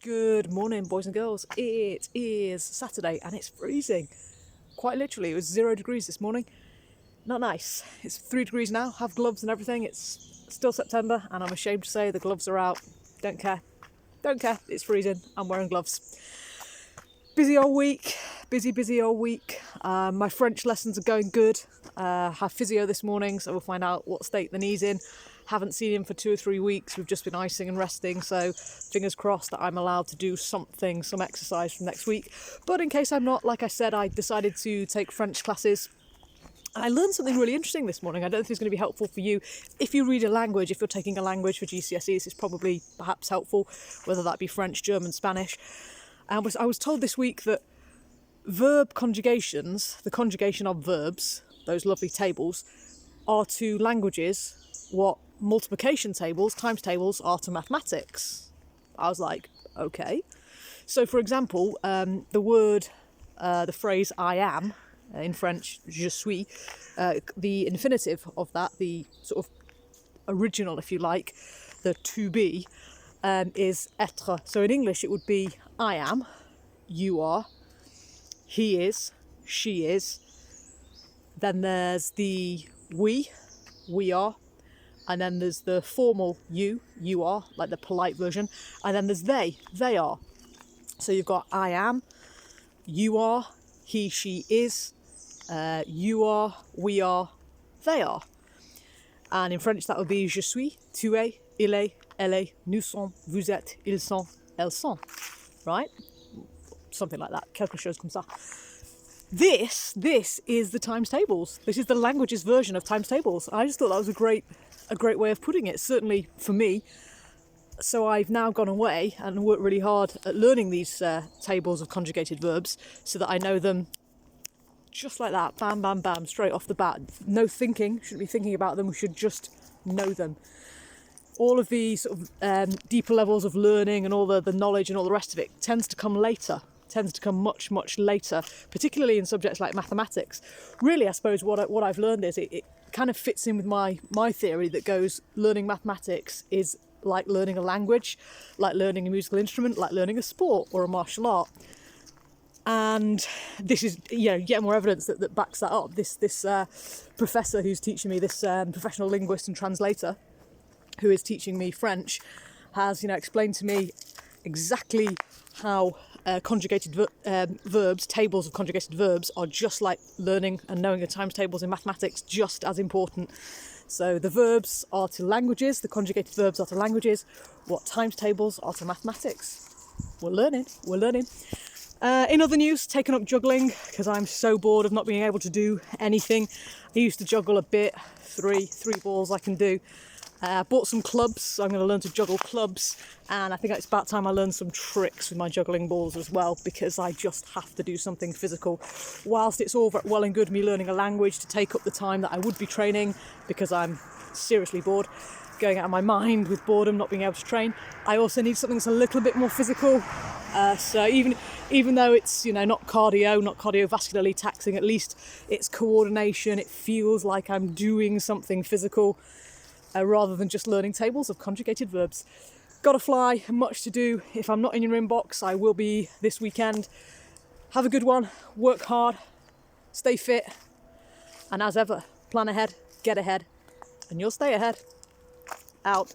Good morning, boys and girls. It is Saturday and it's freezing. Quite literally, it was 0 degrees this morning. Not nice. It's 3 degrees now, have gloves and everything. It's still September and I'm ashamed to say the gloves are out. Don't care. It's freezing. I'm wearing gloves. Busy old week. Busy old week. My French lessons are going good. Have physio this morning, so we'll find out what state the knee's in. Haven't seen him for 2 or 3 weeks. We've just been icing and resting, so fingers crossed that I'm allowed to do some exercise from next week. But in case I'm not, like I said, I decided to take French classes. I learned something really interesting this morning. I don't think it's going to be helpful for you. If you read a language, if you're taking a language for GCSEs, it's probably perhaps helpful, whether that be French, German, Spanish. I was told this week that verb conjugations, the conjugation of verbs, those lovely tables, are to languages what multiplication tables, times tables, are to mathematics. I was like, okay. So, for example, the phrase I am, in French, je suis, the infinitive of that, the sort of original, if you like, the to be, is être. So in English it would be I am, you are, he is, she is. Then there's the we are. And then there's the formal you are, like the polite version. And then there's they are. So you've got I am, you are, he, she is, you are, we are, they are. And in French that would be je suis, tu es, il est, elle est, nous sommes, vous êtes, ils sont, elles sont. Right? Something like that. Quelque chose comme ça. This is the times tables. This is the language's version of times tables. I just thought that was a great way of putting it, certainly for me. So I've now gone away and worked really hard at learning these tables of conjugated verbs so that I know them just like that, bam, bam, bam, straight off the bat. No thinking, shouldn't be thinking about them, we should just know them. All of the sort of deeper levels of learning and all the knowledge and all the rest of it tends to come much later, particularly in subjects like mathematics. Really, I suppose what I've learned is it kind of fits in with my theory that goes learning mathematics is like learning a language, like learning a musical instrument, like learning a sport or a martial art. And this is, yet more evidence that backs that up. This professor who's teaching me, this professional linguist and translator who is teaching me French, has explained to me exactly how conjugated verbs, tables of conjugated verbs, are just like learning and knowing the times tables in mathematics, just as important. So the verbs are to languages, the conjugated verbs are to languages, what times tables are to mathematics. We're learning. In other news, taken up juggling, because I'm so bored of not being able to do anything. I used to juggle a bit, three balls I can do. Bought some clubs, so I'm going to learn to juggle clubs, and I think it's about time I learn some tricks with my juggling balls as well, because I just have to do something physical. Whilst it's all well and good me learning a language to take up the time that I would be training, because I'm seriously bored, going out of my mind with boredom, not being able to train, I also need something that's a little bit more physical. So even though it's not cardiovascularly taxing, at least it's coordination. It feels like I'm doing something physical. Rather than just learning tables of conjugated verbs. Gotta fly, much to do. If I'm not in your inbox, I will be this weekend. Have a good one, work hard, stay fit, and as ever, plan ahead, get ahead, and you'll stay ahead. Out.